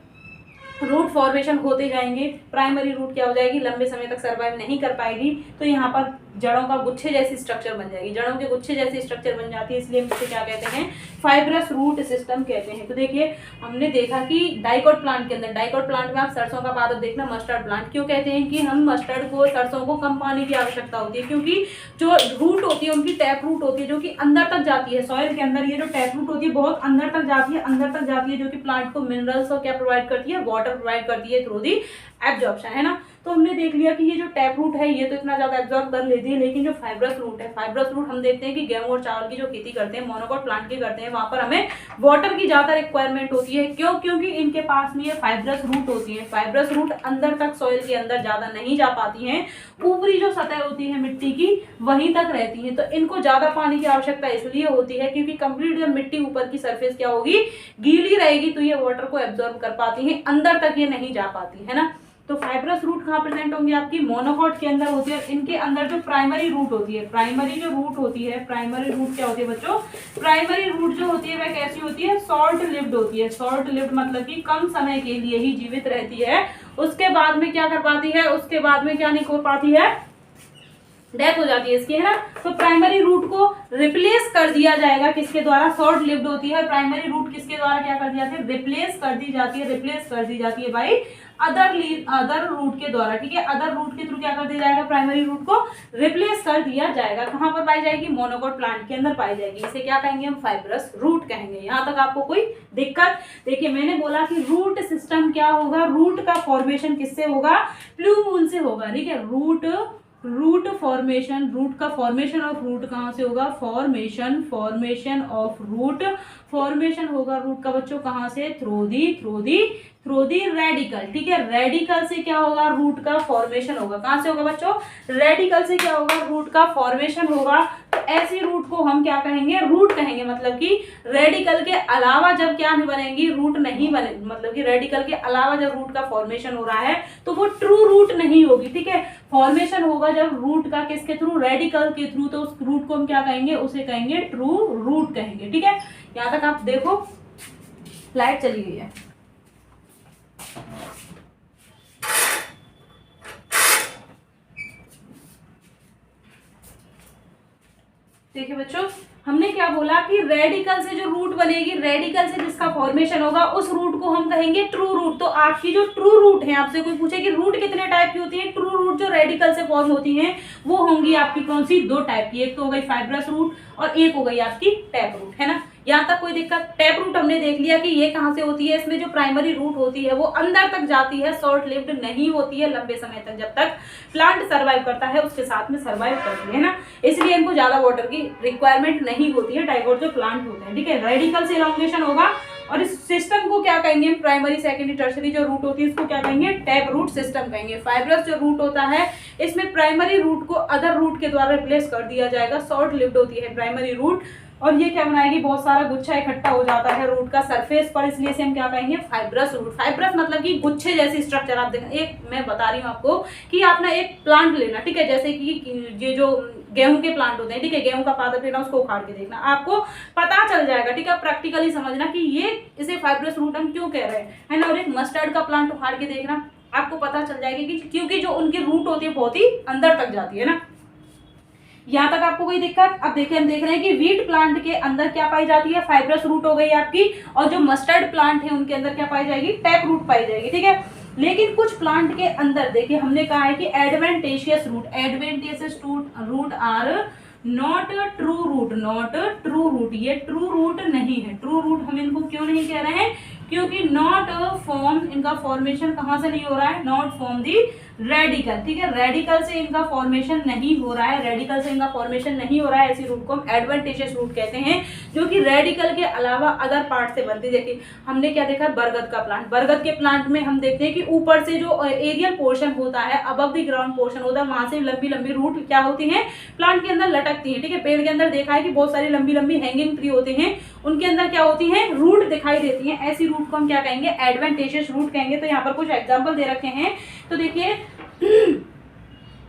S1: रूट फॉर्मेशन होते जाएंगे, प्राइमरी रूट क्या हो जाएगी, लंबे समय तक सर्वाइव नहीं कर पाएगी, तो यहाँ पर जड़ों का गुच्छे जैसी स्ट्रक्चर बन जाएगी, जड़ों के गुच्छे जैसी स्ट्रक्चर बन जाती है, इसलिए हम इसे क्या कहते हैं, फाइब्रस रूट सिस्टम कहते हैं। तो देखिए हमने देखा कि डाइकोट प्लांट के अंदर, डाइकोट प्लांट में आप सरसों का पादप देखना, मस्टर्ड प्लांट, क्यों कहते हैं कि हम मस्टर्ड को, सरसों को कम पानी की आवश्यकता होती है, क्योंकि जो रूट होती है उनकी टैप रूट होती है, जो कि अंदर तक जाती है सॉइल के अंदर, ये जो टैप रूट होती है बहुत अंदर तक जाती है, अंदर तक जाती है, जो कि प्लांट को मिनरल्स और क्या प्रोवाइड करती है, वाटर प्रोवाइड करती है थ्रू दी एब्जॉर्प्शन, है ना। तो हमने देख लिया कि ये जो टैप रूट है ये तो इतना ज्यादा एब्जॉर्ब कर लेती है, लेकिन जो फाइब्रस रूट है, फाइब्रस रूट हम देखते हैं कि गेहूं और चावल की जो खेती करते हैं, मोनोकॉट प्लांट की करते हैं, वहां पर हमें वाटर की ज्यादा रिक्वायरमेंट होती है। क्यों? क्योंकि इनके पास में ये फाइब्रस रूट होती है। फाइब्रस रूट अंदर तक सॉइल के अंदर ज्यादा नहीं जा पाती हैं, ऊपरी जो सतह होती है मिट्टी की वहीं तक रहती है। तो इनको ज्यादा पानी की आवश्यकता इसलिए होती है क्योंकि कंप्लीट जब मिट्टी ऊपर की सरफेस क्या होगी, गीली रहेगी, तो ये वाटर को एब्जॉर्ब कर पाती है, अंदर तक ये नहीं जा पाती है ना। तो फाइब्रस रूट कहाँ प्रेजेंट होंगे, आपकी मोनोकॉट के अंदर होती है। इनके अंदर जो प्राइमरी रूट होती है, प्राइमरी जो रूट होती है, प्राइमरी रूट क्या होती है बच्चों, प्राइमरी रूट जो होती है वह कैसी होती है, शॉर्ट लिव्ड होती है। शॉर्ट लिव्ड मतलब कि कम समय के लिए ही जीवित रहती है, उसके बाद में क्या कर पाती है, उसके बाद में क्या नहीं हो पाती है, डेथ हो जाती है इसकी, है ना। तो प्राइमरी रूट को रिप्लेस कर दिया जाएगा किसके द्वारा, शॉर्ट लिव्ड होती है। प्राइमरी रूट किसके द्वारा क्या कर दी जाती है, रिप्लेस कर दी जाती है, रिप्लेस कर दी जाती है भाई अदर रूट के द्वारा, ठीक है। अदर रूट के थ्रू क्या कर दिया जाएगा, प्राइमरी रूट को रिप्लेस कर दिया जाएगा। कहाँ पर पाई जाएगी, मोनोकॉट प्लांट के अंदर पाई जाएगी। इसे क्या कहेंगे हम, फाइब्रस रूट कहेंगे। यहाँ तक आपको कोई दिक्कत? देखिए मैंने बोला कि रूट सिस्टम क्या होगा, रूट का फॉर्मेशन किससे होगा, प्लूमूल से होगा, ठीक है। रूट फॉर्मेशन, रूट का फॉर्मेशन ऑफ रूट कहाँ से होगा, फॉर्मेशन ऑफ रूट, फॉर्मेशन होगा रूट का बच्चों कहाँ से, थ्रू दी रेडिकल, ठीक है। रेडिकल से क्या होगा, रूट का फॉर्मेशन होगा। कहाँ से होगा बच्चों, रेडिकल से क्या होगा, रूट का फॉर्मेशन होगा। तो ऐसी रूट को हम क्या कहेंगे, रूट कहेंगे। मतलब कि रेडिकल के अलावा जब क्या नहीं बनेगी, रूट नहीं बने, मतलब कि रेडिकल के अलावा जब रूट का फॉर्मेशन हो रहा है तो वो ट्रू रूट नहीं होगी, ठीक है। फॉर्मेशन होगा जब रूट का किसके थ्रू, रेडिकल के थ्रू, तो उस रूट को हम क्या कहेंगे, उसे कहेंगे ट्रू रूट कहेंगे, ठीक है। यहाँ तक आप देखो, लाइट चली गई है। देखिए बच्चों हमने क्या बोला कि रेडिकल से जो रूट बनेगी, रेडिकल से जिसका फॉर्मेशन होगा उस रूट को हम कहेंगे ट्रू रूट। तो आपकी जो ट्रू रूट है, आपसे कोई पूछे कि रूट कितने टाइप की होती है, ट्रू रूट जो रेडिकल से फॉर्म होती हैं वो होंगी आपकी कौन सी, दो टाइप की। एक तो हो गई फाइब्रस रूट और एक हो गई आपकी टैप रूट, है ना। यहाँ तक कोई दिक्कत? टैप रूट हमने देख लिया कि ये कहाँ से होती है, इसमें जो प्राइमरी रूट होती है वो अंदर तक जाती है, शॉर्ट लिव्ड नहीं होती है, लंबे समय तक जब तक प्लांट सर्वाइव करता है उसके साथ में सर्वाइव करती है ना, इसलिए इनको ज्यादा वाटर की रिक्वायरमेंट नहीं होती है, डाइकोट जो प्लांट होते हैं, ठीक है। रेडिकल से इलॉन्गेशन होगा और इस सिस्टम को क्या कहेंगे, प्राइमरी सेकेंडरी टर्शरी जो रूट होती है इसको क्या कहेंगे, टैप रूट सिस्टम कहेंगे। फाइब्रस जो रूट होता है इसमें प्राइमरी रूट को अदर रूट के द्वारा रिप्लेस कर दिया जाएगा, शॉर्ट लिव्ड होती है प्राइमरी रूट, और ये क्या बनाएगी, बहुत सारा गुच्छा इकट्ठा हो जाता है रूट का सरफेस पर, इसलिए से हम क्या कहेंगे, फाइब्रस रूट। फाइब्रस मतलब कि गुच्छे जैसी स्ट्रक्चर। आप देखें, एक मैं बता रही हूँ आपको कि आप ना एक प्लांट लेना, ठीक है, जैसे कि ये जो गेहूं के प्लांट होते हैं, ठीक है, गेहूं का पादप लेना, उसको उखाड़ के देखना, आपको पता चल जाएगा, ठीक है। प्रैक्टिकली समझना कि ये इसे फाइब्रस रूट हम क्यों कह रहे हैं, है ना। और एक मस्टर्ड का प्लांट उखाड़ के देखना, आपको पता चल जाएगा कि क्योंकि जो उनकी रूट होती है बहुत ही अंदर तक जाती है ना। यहाँ तक आपको कोई दिक्कत? अब देखिए हम देख रहे हैं कि वीट प्लांट के अंदर क्या पाई जाती है, फाइब्रस रूट हो गई आपकी, और जो मस्टर्ड प्लांट है उनके अंदर क्या पाई जाएगी, टैप रूट पाई जाएगी, ठीक है। लेकिन कुछ प्लांट के अंदर देखिए हमने कहा है कि adventitious root are not true root, ये ट्रू रूट नहीं है। ट्रू रूट हम इनको क्यों नहीं कह रहे हैं, क्योंकि नॉट फॉर्म, इनका फॉर्मेशन कहाँ से नहीं हो रहा है, नॉट फॉर्म दी रेडिकल, ठीक है, रेडिकल से इनका फॉर्मेशन नहीं हो रहा है, रेडिकल से इनका फॉर्मेशन नहीं हो रहा है, ऐसी रूट को हम एडवेंटिशियस रूट कहते हैं, जो कि रेडिकल के अलावा अदर पार्ट से बनती है। देखिए हमने क्या देखा, बरगद का प्लांट, बरगद के प्लांट में हम देखते हैं कि ऊपर से जो एरियल पोर्शन होता है, अबव द ग्राउंड पोर्शन होता है, वहां से लंबी लंबी रूट क्या होती है, प्लांट के अंदर लटकती है, ठीक है। पेड़ के अंदर देखा है कि बहुत सारी लंबी लंबी हैंगिंग ट्री होते हैं, उनके अंदर क्या होती है, रूट दिखाई देती है, ऐसी रूट को हम क्या कहेंगे, एडवेंटिशियस रूट कहेंगे। तो यहाँ पर कुछ एग्जाम्पल दे रखे हैं, तो देखिए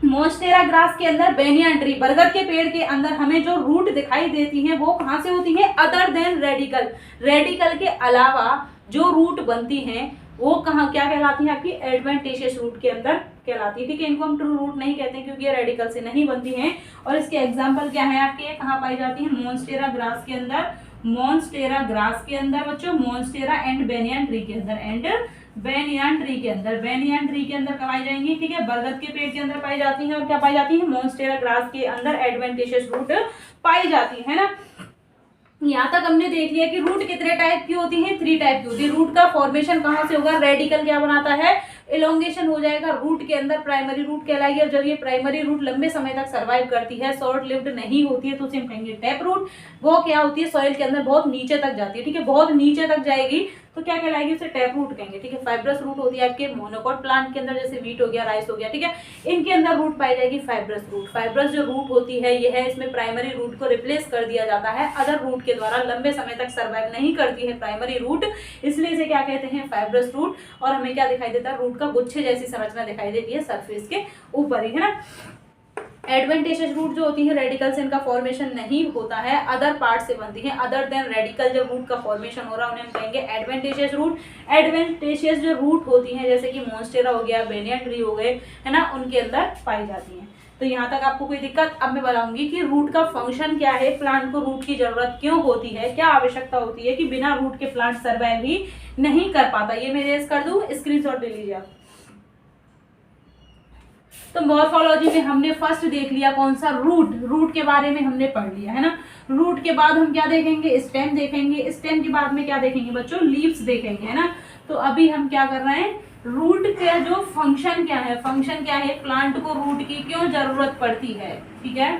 S1: मोन्स्टेरा ग्रास के अंदर बेनियन ट्री, बरगद के पेड़ के अंदर हमें जो रूट दिखाई देती है वो कहां से होती है, अदर देन रेडिकल, रेडिकल के अलावा जो रूट बनती हैं वो कहाँ क्या कहलाती है, आपकी एडवेंटिशियस रूट के अंदर कहलाती है, ठीक है। इनको हम ट्रू रूट नहीं कहते हैं क्योंकि ये रेडिकल से नहीं बनती हैं। और इसके एग्जाम्पल क्या है आपके, कहाँ पाई जाती है, मोन्स्टेरा ग्रास के अंदर, मोन्स्टेरा ग्रास के अंदर बच्चों, मोन्स्टेरा एंड बेनियन ट्री के अंदर, एंड बेनियन ट्री के अंदर, बेनियन ट्री के अंदर पाई जाएंगी, ठीक है, बरगद के पेड़ के अंदर पाई जाती है, और क्या पाई जाती है, मोन्स्टेरा ग्रास के अंदर एडवेंटिशियस रूट पाई जाती है ना। यहाँ तक हमने देख लिया कि रूट कितने टाइप की होती है, 3 टाइप की होती है। रूट का फॉर्मेशन कहाँ से होगा, रेडिकल क्या बनाता है, इलोंगेशन हो जाएगा रूट के अंदर, प्राइमरी रूट कहलाएगी। और जब ये प्राइमरी रूट लंबे समय तक सर्वाइव करती है, शॉर्ट लिव्ड नहीं होती है, तो उसे हम कहेंगे टैप रूट। वो क्या होती है, सॉइल के अंदर बहुत नीचे तक जाती है, ठीक है, बहुत नीचे तक जाएगी तो क्या कहलाएगी, उसे टैप रूट कहेंगे, ठीक है। फाइब्रस रूट होती है आपके मोनोकॉट प्लांट के अंदर, जैसे वीट हो गया, राइस हो गया, ठीक है, इनके अंदर रूट पाई जाएगी फाइब्रस रूट। फाइब्रस जो रूट होती है ये है, इसमें प्राइमरी रूट को रिप्लेस कर दिया जाता है अदर रूट के द्वारा, लंबे समय तक सर्वाइव नहीं करती है प्राइमरी रूट, इसलिए इसे क्या कहते हैं, फाइब्रस रूट। और हमें क्या दिखाई देता है, रूट का गुच्छे जैसी संरचना दिखाई देती है सरफेस के ऊपर ही, है ना। एडवेंटिशियस रूट जो होती है, रेडिकल से इनका फॉर्मेशन नहीं होता है, अदर पार्ट से बनती है, अदर देन रेडिकल जब रूट का फॉर्मेशन हो रहा है उन्हें हम कहेंगे एडवेंटिशियस रूट। एडवेंटिशियस जो रूट होती हैं, जैसे कि मोन्स्टेरा हो गया, बेनियन ट्री हो गए, है ना, उनके अंदर पाई जाती हैं। तो यहाँ तक आपको कोई दिक्कत, अब मैं बताऊंगी कि रूट का फंक्शन क्या है, प्लांट को रूट की जरूरत क्यों होती है, क्या आवश्यकता होती है कि बिना रूट के प्लांट सर्वाइव ही नहीं कर पाता। ये मैं रेज कर दूं, स्क्रीनशॉट ले लीजिए आप। तो मॉर्फोलॉजी में हमने फर्स्ट देख लिया कौन सा, रूट, रूट के बारे में हमने पढ़ लिया, है ना। रूट के बाद हम क्या देखेंगे, स्टेम देखेंगे, स्टेम के बाद में क्या देखेंगे बच्चों, लीव्स देखेंगे, है ना। तो अभी हम क्या कर रहे हैं, रूट का जो फंक्शन क्या है, फंक्शन क्या है, प्लांट को रूट की क्यों जरूरत पड़ती है, ठीक है।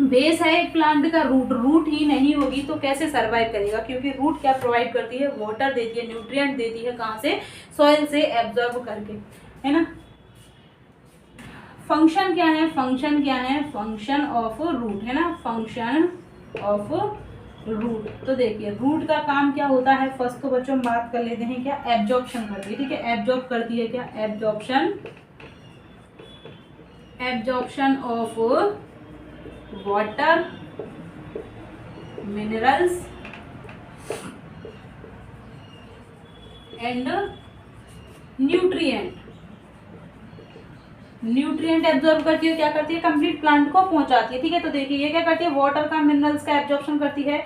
S1: बेस है एक प्लांट का रूट, रूट ही नहीं होगी तो कैसे सरवाइव करेगा, क्योंकि रूट क्या प्रोवाइड करती है, वाटर देती है, न्यूट्रिएंट देती है, कहाँ से, सॉइल से एब्जॉर्ब करके, है ना। फंक्शन क्या है, फंक्शन क्या है, फंक्शन ऑफ रूट, है ना, फंक्शन ऑफ रूट। तो देखिए रूट का काम क्या होता है, फर्स्ट तो बच्चों हम बात कर लेते हैं, क्या एब्जॉर्प्शन करती है, ठीक है, एब्जॉर्ब करती है, क्या absorption, absorption of water, minerals and nutrient, nutrient absorb करती है, क्या करती है, कंप्लीट प्लांट को पहुंचाती है, ठीक है। तो देखिए ये क्या करती है, वाटर का, मिनरल्स का एब्जॉर्प्शन करती है,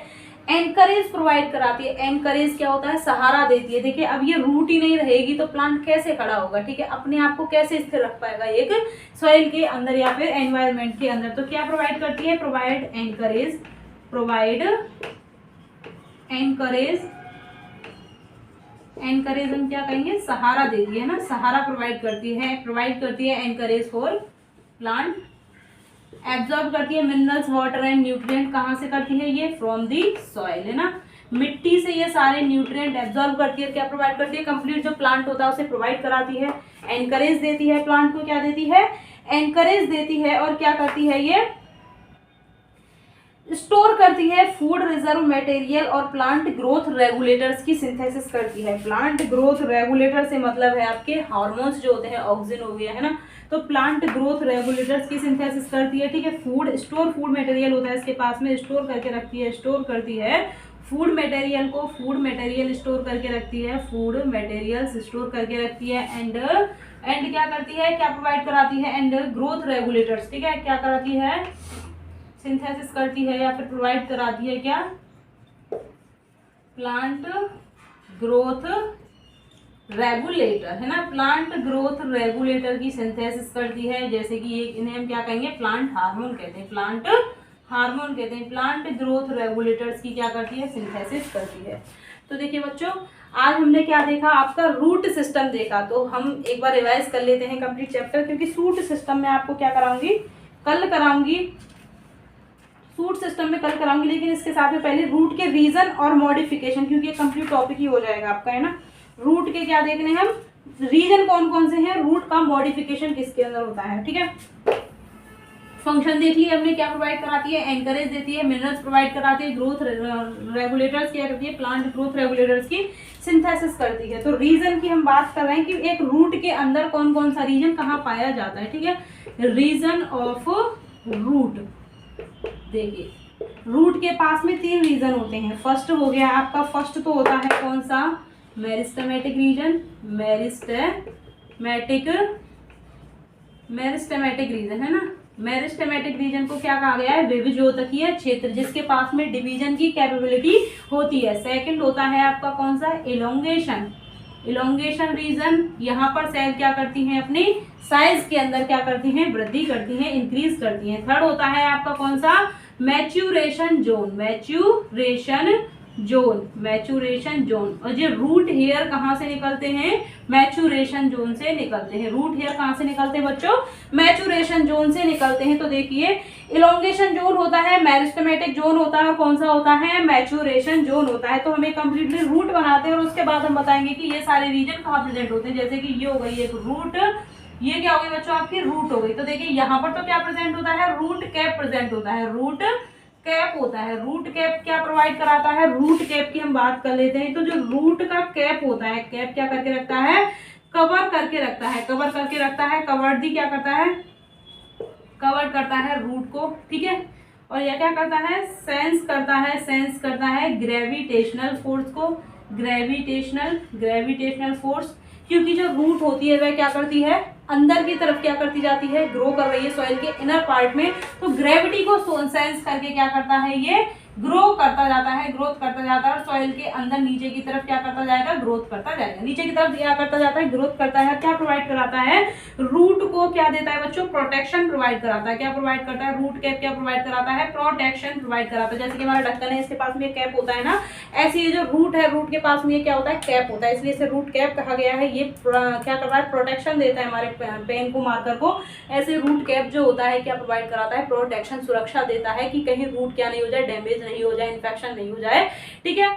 S1: एंकरेज प्रोवाइड कराती है, एंकरेज क्या होता है, सहारा देती है। देखिए अब ये रूट ही नहीं रहेगी तो प्लांट कैसे खड़ा होगा, ठीक है, अपने आप को कैसे स्थिर रख पाएगा एक सॉइल के अंदर या फिर एनवायरमेंट के अंदर। तो क्या प्रोवाइड करती है, provide anchorage, provide anchorage, anchorage हम क्या कहेंगे, सहारा देती है ना, सहारा प्रोवाइड करती है, प्रोवाइड करती है एनकरेज फॉर प्लांट। एब्जॉर्ब करती है मिनरल्स, वाटर एंड न्यूट्रिएंट, कहाँ से करती है ये, फ्रॉम दी सॉइल, है ना, मिट्टी से ये सारे न्यूट्रिएंट एब्जॉर्ब करती है, क्या प्रोवाइड करती है, कंप्लीट जो प्लांट होता है उसे प्रोवाइड कराती है, एनकरेज देती है, प्लांट को क्या देती है, एनकरेज देती है, और क्या करती है ये, स्टोर करती है फूड रिजर्व मटेरियल और प्लांट ग्रोथ रेगुलेटर्स की सिंथेसिस करती है। प्लांट ग्रोथ रेगुलेटर से मतलब है आपके हार्मोन्स जो होते हैं, ऑक्सीजन हो गया, है ना, तो प्लांट ग्रोथ रेगुलेटर्स की सिंथेसिस करती है, ठीक है। फूड, स्टोर फूड मटेरियल होता है इसके पास में, स्टोर करके रखती है, स्टोर करती है फूड मटेरियल को, फूड मटेरियल स्टोर करके रखती है, फूड मटेरियल्स स्टोर करके रखती है, एंड क्या करती है, क्या प्रोवाइड कराती है, एंड ग्रोथ रेगुलेटर्स, ठीक है, क्या कराती है, सिंथेसिस करती है या फिर प्रोवाइड कराती है, क्या, प्लांट ग्रोथ रेगुलेटर, है ना, प्लांट ग्रोथ रेगुलेटर की सिंथेसिस करती है, जैसे कि ये इन्हें हम क्या कहेंगे, प्लांट हार्मोन कहते हैं, प्लांट हार्मोन कहते हैं, प्लांट ग्रोथ रेगुलेटर्स की क्या करती है, सिंथेसिस करती है। तो देखिए बच्चों, आज हमने क्या देखा, आपका रूट सिस्टम देखा। तो हम एक बार रिवाइज कर लेते हैं कंप्लीट चैप्टर, क्योंकि रूट सिस्टम में आपको क्या कराऊंगी, कल कराऊंगी, रूट सिस्टम में कल कराऊंगी, लेकिन इसके साथ में पहले रूट के रीजन और मॉडिफिकेशन, क्योंकि ये कंप्लीट टॉपिक ही हो जाएगा आपका, है ना। रूट के क्या देखने हम, रीजन कौन कौन से हैं, रूट का मॉडिफिकेशन किसके अंदर होता है, ठीक है। फंक्शन देख लिया हमने, क्या प्रोवाइड कराती है, एंकरेज देती है, मिनरल्स प्रोवाइड कराती है, ग्रोथ रेगुलेटर्स क्या करती है, प्लांट ग्रोथ रेगुलेटर्स की सिंथेसिस करती है। तो रीजन की हम बात कर रहे हैं कि एक रूट के अंदर कौन कौन सा रीजन कहाँ पाया जाता है, ठीक है। रीजन ऑफ रूट, देखिए रूट के पास में 3 रीजन होते हैं। फर्स्ट हो गया आपका, फर्स्ट तो होता है कौन सा, मेरिस्टेमेटिक रीजन, मेरिस्टेमेटिक रीजन, है ना। मेरिस्टेमेटिक रीजन को क्या कहा गया है, विविजोतकीय क्षेत्र, जिसके पास में डिवीजन की कैपेबिलिटी होती है। सेकंड होता है आपका कौन सा, इलोंगेशन रीजन, यहाँ पर सेल क्या करती हैं, अपनी साइज के अंदर क्या करती हैं, वृद्धि करती हैं, इंक्रीज करती हैं। थर्ड होता है आपका कौन सा, मैच्यूरेशन जोन। और ये रूट हेयर कहाँ से निकलते हैं, मैच्यूरेशन जोन से निकलते हैं। रूट हेयर कहाँ से निकलते हैं बच्चों, मैच्यूरेशन जोन से निकलते हैं। तो देखिए इलोंगेशन जोन होता है, मेरिस्टेमेटिक जोन होता है, और कौन सा होता है, मैच्यूरेशन जोन होता है। तो हमें कंप्लीटली रूट बनाते हैं और उसके बाद हम बताएंगे कि ये सारे रीजन कहाँ प्रेजेंट होते हैं। जैसे कि ये हो गई एक रूट, ये क्या हो गई बच्चों, आपकी रूट हो गई। तो देखिए यहाँ पर तो क्या प्रेजेंट होता है, रूट कैप प्रेजेंट होता है, रूट कैप होता है। रूट कैप क्या प्रोवाइड कराता है, रूट कैप की हम बात कर लेते हैं। तो जो रूट का कैप होता है, कैप क्या करके रखता है, कवर करके रखता है, कवर्ड क्या करता है, कवर करता है रूट को, ठीक है। और यह क्या करता है, सेंस करता है ग्रेविटेशनल फोर्स को, ग्रेविटेशनल फोर्स, क्योंकि जो रूट होती है वह क्या करती है, अंदर की तरफ क्या करती जाती है, ग्रो कर रही है सॉइल के इनर पार्ट में। तो ग्रेविटी को सेंस करके क्या करता है, ये ग्रो करता जाता है, ग्रोथ करता जाता है, और सॉइल के अंदर नीचे की तरफ क्या करता जाएगा, ग्रोथ करता जाएगा। नीचे की तरफ क्या करता जाता है, ग्रोथ करता है। क्या प्रोवाइड कराता है, रूट को क्या देता है बच्चों, प्रोटेक्शन प्रोवाइड कराता है। क्या प्रोवाइड करता है, रूट कैप क्या प्रोवाइड कराता है, प्रोटेक्शन प्रोवाइड कराता है। जैसे कि हमारा ढक्कन है, इसके पास में कैप होता है ना, ऐसे ये जो रूट है, रूट के पास में ये क्या होता है, कैप होता है, इसलिए इसे रूट कैप कहा गया है। ये क्या करता है, प्रोटेक्शन देता है हमारे पेन को, मार्कर को। ऐसे रूट कैप जो होता है क्या प्रोवाइड कराता है, प्रोटेक्शन, सुरक्षा देता है कि कहीं रूट क्या नहीं हो जाए, डैमेज नहीं हो जाए, इन्फेक्शन नहीं हो जाए, ठीक है।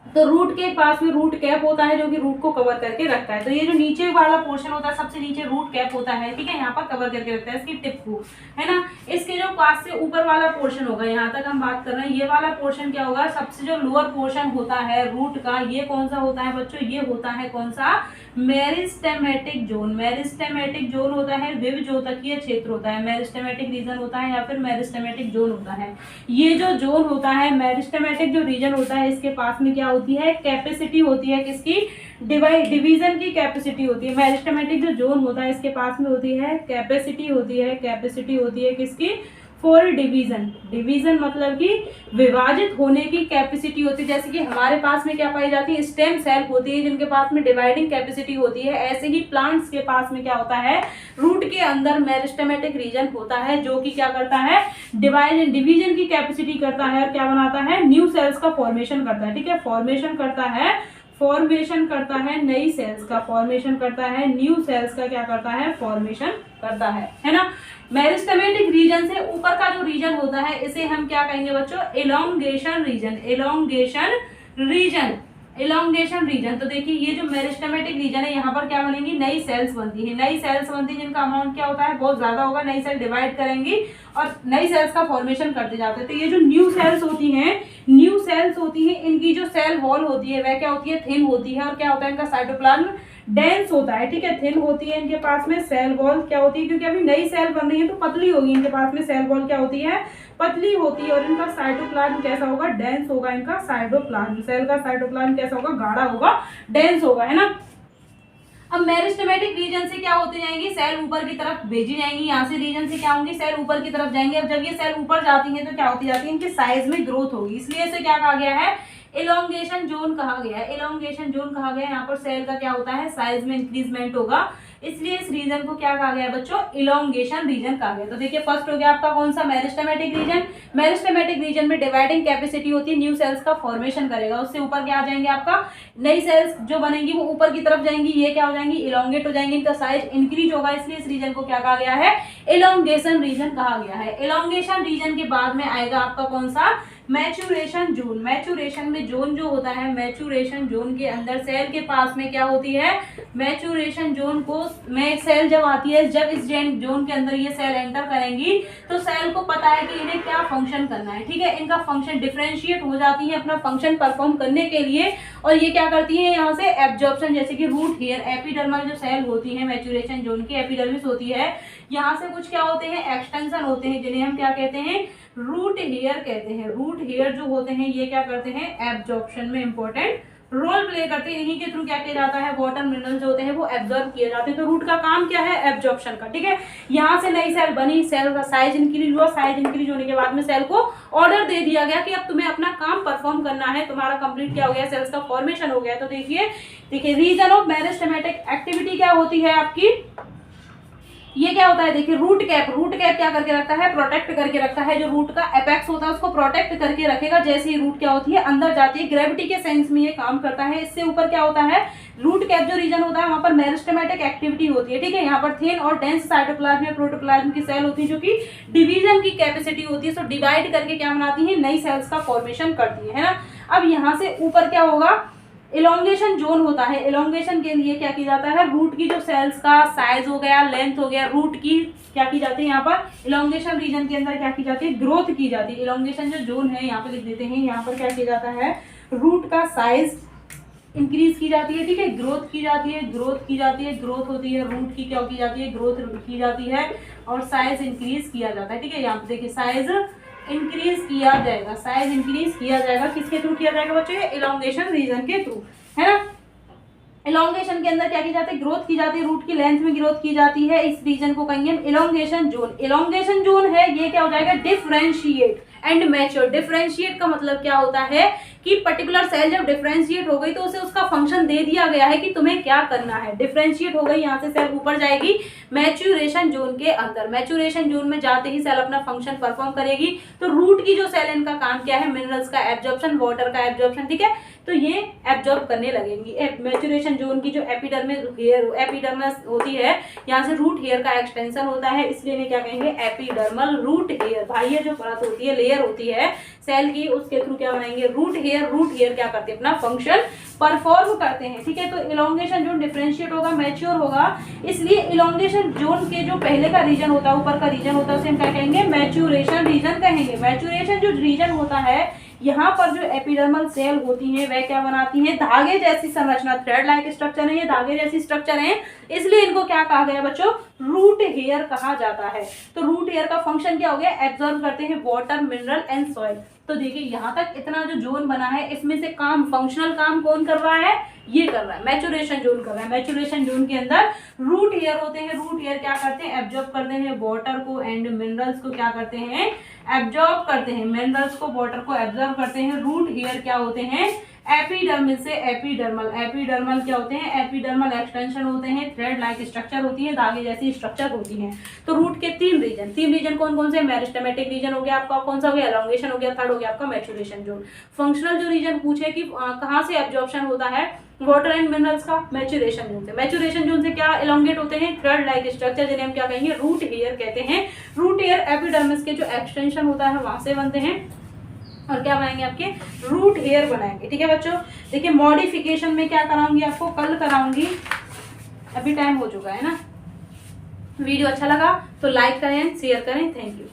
S1: तो रूट के पास में रूट कैप होता है जो कि रूट को कवर करके रखता है। तो ये जो नीचे वाला पोर्शन होता है, सबसे नीचे रूट कैप होता है, ठीक है, यहाँ पर कवर करके रखता है इसकी टिप को, है ना। इसके जो पास से ऊपर वाला पोर्शन होगा, यहाँ तक हम बात कर रहे हैं, ये वाला पोर्शन क्या होगा, सबसे जो लोअर पोर्शन होता है रूट का, ये कौन सा होता है बच्चों, ये होता है कौन सा, मेरिस्टेमेटिक जोन होता है, विविजोतकीय क्षेत्र होता है, मेरिस्टेमेटिक रीजन होता है या फिर मेरिस्टेमेटिक जोन होता है। ये जो जोन होता है, मेरिस्टेमेटिक जो रीजन होता है, इसके पास में क्या होती है, कैपेसिटी होती है, किसकी, डिवीजन की कैपेसिटी होती है। मेरिस्टेमेटिक जो जोन होता है, इसके पास में होती है कैपेसिटी होती है किसकी, फॉर डिवीजन मतलब कि विभाजित होने की कैपेसिटी होती है। जैसे कि हमारे पास में क्या पाई जाती है, स्टेम सेल होती है जिनके पास में डिवाइडिंग कैपेसिटी होती है। ऐसे ही प्लांट्स के पास में क्या होता है, रूट के अंदर मेरिस्टेमेटिक रीजन होता है जो कि क्या करता है, डिवीजन की कैपेसिटी करता है और क्या बनाता है, न्यू सेल्स का फॉर्मेशन करता है, ठीक है। फॉर्मेशन करता है नई सेल्स का, फॉर्मेशन करता है न्यू सेल्स का, क्या करता है, फॉर्मेशन करता है ना। मेरिस्टेमेटिक रीजन से ऊपर का जो रीजन होता है, इसे हम क्या कहेंगे बच्चों, इलोंगेशन रीजन। तो देखिए ये जो मेरिस्टेमेटिक रीजन है, यहाँ पर क्या बनेंगी, नई सेल्स बनती है, जिनका अमाउंट क्या होता है, बहुत ज्यादा होगा। नई सेल डिवाइड करेंगी और नई सेल्स का फॉर्मेशन करते जाते हैं। तो ये जो न्यू सेल्स होती हैं, इनकी जो सेल वॉल होती है वह क्या होती है, थिन होती है। और क्या होता है, इनका साइटोप्लाज्म डेंस होता है, ठीक है, थिन होती है। इनके पास में सेल वॉल क्या होती है, क्योंकि अभी नई सेल बन रही है तो पतली होगी, इनके पास में सेल वॉल क्या होती है, पतली होती है। और इनका साइटोप्लाज्म कैसा होगा, डेंस होगा। इनका साइटोप्लाज्म, सेल का साइटोप्लाज्म कैसा होगा, गाढ़ा होगा, डेंस होगा, है ना। अब मेरिस्टेमेटिक रीजन से क्या होते जाएंगी, सेल ऊपर की तरफ भेजी जाएंगी। यहाँ से रीजन से क्या होंगी, सेल ऊपर की तरफ जाएंगे। अब जब ये सेल ऊपर जाती हैं तो क्या होती जाती है, इनके साइज में ग्रोथ होगी। इसलिए इसे क्या कहा गया है, इलोंगेशन जोन कहा गया है। यहाँ पर सेल का क्या होता है, साइज में इंक्रीजमेंट होगा। इसलिए इस रीजन को क्या कहा गया बच्चों, इलोंगेशन रीजन कहा गया। तो देखिए फर्स्ट हो गया आपका कौन सा, मेरिस्टेमेटिक रीजन। मेरिस्टेमेटिक रीजन में डिवाइडिंग कैपेसिटी होती है, न्यू सेल्स का फॉर्मेशन करेगा, उससे ऊपर क्या आ जाएंगे आपका, नई सेल्स जो बनेंगी वो ऊपर की तरफ जाएंगी, ये क्या हो जाएंगी, इलोंगेट हो जाएंगे, इनका साइज इंक्रीज होगा, इसलिए इस रीजन को क्या कहा गया है, इलोंगेशन रीजन कहा गया है। इलोंगेशन रीजन के बाद में आएगा आपका कौन सा, मैचुरेशन जोन। मैचुरेशन में जोन जो होता है, मैचुरेशन जोन के अंदर सेल के पास में क्या होती है, मैचुरेशन जोन को में सेल जब आती है, जब इस जोन के अंदर ये सेल एंटर करेंगी तो सेल को पता है कि इन्हें क्या फंक्शन करना है, ठीक है, इनका फंक्शन डिफरेंशिएट हो जाती है अपना फंक्शन परफॉर्म करने के लिए, और ये क्या करती है यहाँ से एब्जॉर्प्शन, जैसे कि रूट हेयर, एपिडर्मल जो सेल होती है मैचुरेशन जोन की, एपिडर्मिस होती है, यहाँ से कुछ क्या होते हैं, एक्सटेंशन होते हैं, जिन्हें हम क्या कहते हैं, रूट हेयर कहते हैं। रूट हेयर जो होते हैं ये क्या करते हैं, एब्जॉर्प्शन में इंपॉर्टेंट रोल प्ले करते हैं, इन्हीं के थ्रू क्या किया जाता है, वाटर मिनरल जो होते हैं वो एब्जॉर्ब किए जाते हैं। तो रूट का काम क्या है, एब्जॉर्प्शन का, ठीक है। यहाँ से नई सेल बनी, सेल का साइज इंक्रीज हुआ, साइज इंक्रीज होने के बाद में सेल को ऑर्डर दे दिया गया कि अब तुम्हें अपना काम परफॉर्म करना है, तुम्हारा कंप्लीट क्या हो गया, सेल्स का फॉर्मेशन हो गया। तो देखिए रीजन ऑफ मेरिस्टेमेटिक एक्टिविटी क्या होती है आपकी, ये क्या होता है, देखिए रूट कैप। रूट कैप क्या करके रखता है, प्रोटेक्ट करके रखता है, जो रूट का एपेक्स होता है उसको प्रोटेक्ट करके रखेगा। जैसे ही रूट क्या होती है, अंदर जाती है, ग्रेविटी के सेंस में ये काम करता है। इससे ऊपर क्या होता है, रूट कैप जो रीजन होता है वहां पर मेरिस्टेमेटिक एक्टिविटी होती है, ठीक है। यहाँ पर थिन और डेंस साइटोप्लाज्म या प्रोटोप्लाज्म की सेल होती है, जो कि डिवीजन की कैपेसिटी होती है, सो डिवाइड करके क्या बनाती है, नई सेल्स का फॉर्मेशन करती है ना। अब यहाँ से ऊपर क्या होगा, इलोंगेशन जोन होता है। इलोंगेशन के लिए क्या किया जाता है, रूट की जो सेल्स का साइज हो गया, लेंथ हो गया, रूट की क्या की जाती है, यहाँ पर इलोंगेशन रीजन के अंदर क्या की जाती है, ग्रोथ की जाती है। इलोंगेशन जो जोन है यहाँ पे लिख देते हैं, यहाँ पर क्या किया जाता है, रूट का साइज इंक्रीज की जाती है, ठीक है, ग्रोथ की जाती है, ग्रोथ की जाती है, ग्रोथ होती है, रूट की क्या की जाती है, ग्रोथ की जाती है, और साइज इंक्रीज किया जाता है, ठीक है। यहाँ पे देखिए साइज इंक्रीज किया जाएगा, साइज इंक्रीज किया जाएगा, किसके थ्रू किया जाएगा बच्चों, इलोंगेशन रीजन के थ्रू, है ना। इलोंगेशन के अंदर क्या की जाती है, ग्रोथ की जाती है, रूट की लेंथ में ग्रोथ की जाती है। इस रीजन को कहेंगे हम इलोंगेशन जोन। इलोंगेशन जोन है ये क्या हो जाएगा, डिफरेंशिएट एंड मैच्योर। डिफरेंशिएट का मतलब क्या होता है कि पर्टिकुलर सेल जब डिफरेंशिएट हो गई तो उसे उसका फंक्शन दे दिया गया है कि तुम्हें क्या करना है। डिफरेंशिएट हो गई, यहाँ से सेल ऊपर जाएगी मैच्यूरेशन जोन के अंदर। मैच्यूरेशन जोन में जाते ही सेल अपना फंक्शन परफॉर्म करेगी। तो रूट की जो सेल, इनका काम क्या है, मिनरल्स का एब्जॉर्प्शन, वाटर का एब्जॉर्प्शन, ठीक है, तो ये एब्जॉर्ब करने लगेंगी। मैच्यूरेशन जोन की जो एपिडर्मिस होती है, यहाँ से रूट हेयर का एक्सटेंशन होता है, इसलिए इन्हें क्या कहेंगे, एपिडर्मल रूट हेयर। बाह्य जो परत होती है, लेयर होती है सेल की, उसके थ्रू क्या बनाएंगे, रूट हेयर। रूट हेयर क्या करते हैं, अपना फंक्शन परफॉर्म करते हैं, ठीक है। तो इलोंगेशन जोन डिफरेंशिएट होगा, मैच्योर होगा, इसलिए इलोंगेशन जोन के जो पहले का रीजन होता है, ऊपर का रीजन होता है, उसे हम क्या कहेंगे, मैच्यूरेशन रीजन कहेंगे। मैच्यूरेशन जो रीजन होता है, यहाँ पर जो एपिडर्मल सेल होती हैं वह क्या बनाती हैं, धागे जैसी संरचना, थ्रेड लाइक स्ट्रक्चर है, ये धागे जैसी स्ट्रक्चर है, इसलिए इनको क्या कहा गया बच्चों, रूट हेयर कहा जाता है। तो रूट हेयर का फंक्शन क्या हो गया, एब्जॉर्ब करते हैं वाटर, मिनरल एंड सॉइल। तो देखिए यहाँ तक इतना जो जोन बना है, इसमें से काम, फंक्शनल काम कौन कर रहा है, ये कर रहा है, मैच्यूरेशन जोन कर रहा है। मैच्यूरेशन जोन के अंदर रूट हेयर होते हैं। रूट हेयर क्या करते हैं, एब्जॉर्ब करते हैं वाटर को एंड मिनरल्स को, क्या करते हैं, एब्जॉर्ब करते हैं, मिनरल्स को, वाटर को एब्जॉर्ब करते हैं। रूट हेयर क्या होते हैं, एपिडर्मिस से एपिडर्मल। एपिडर्मल क्या होते हैं, एपिडर्मल एक्सटेंशन होते हैं, थ्रेड लाइक स्ट्रक्चर होती है, धागे जैसी स्ट्रक्चर होती है। तो रूट के तीन रीजन कौन कौन से, मेरिस्टेमेटिक रीजन हो गया आपका, कौन सा हो गया, एलोंगेशन हो गया, थर्ड हो गया आपका मैच्यूरेशन जोन। फंक्शनल जो रीजन पूछे कि कहाँ से एब्जॉर्प्शन होता है वाटर एंड मिनरल्स का, मैच्यूरेशन जोन से। मैच्यूरेशन जोन से क्या इलोंगेट होते हैं, थ्रेड लाइक स्ट्रक्चर, जिन्हें हम क्या कहेंगे, रूट हेयर कहते हैं। रूट हेयर एपिडर्मिस के जो एक्सटेंशन होता है वहां से बनते हैं, और क्या बनाएंगे, आपके रूट हेयर बनाएंगे, ठीक है बच्चों। देखिए मॉडिफिकेशन में क्या कराऊंगी आपको, कल कराऊंगी, अभी टाइम हो चुका है ना। वीडियो अच्छा लगा तो लाइक करें, शेयर करें, थैंक यू।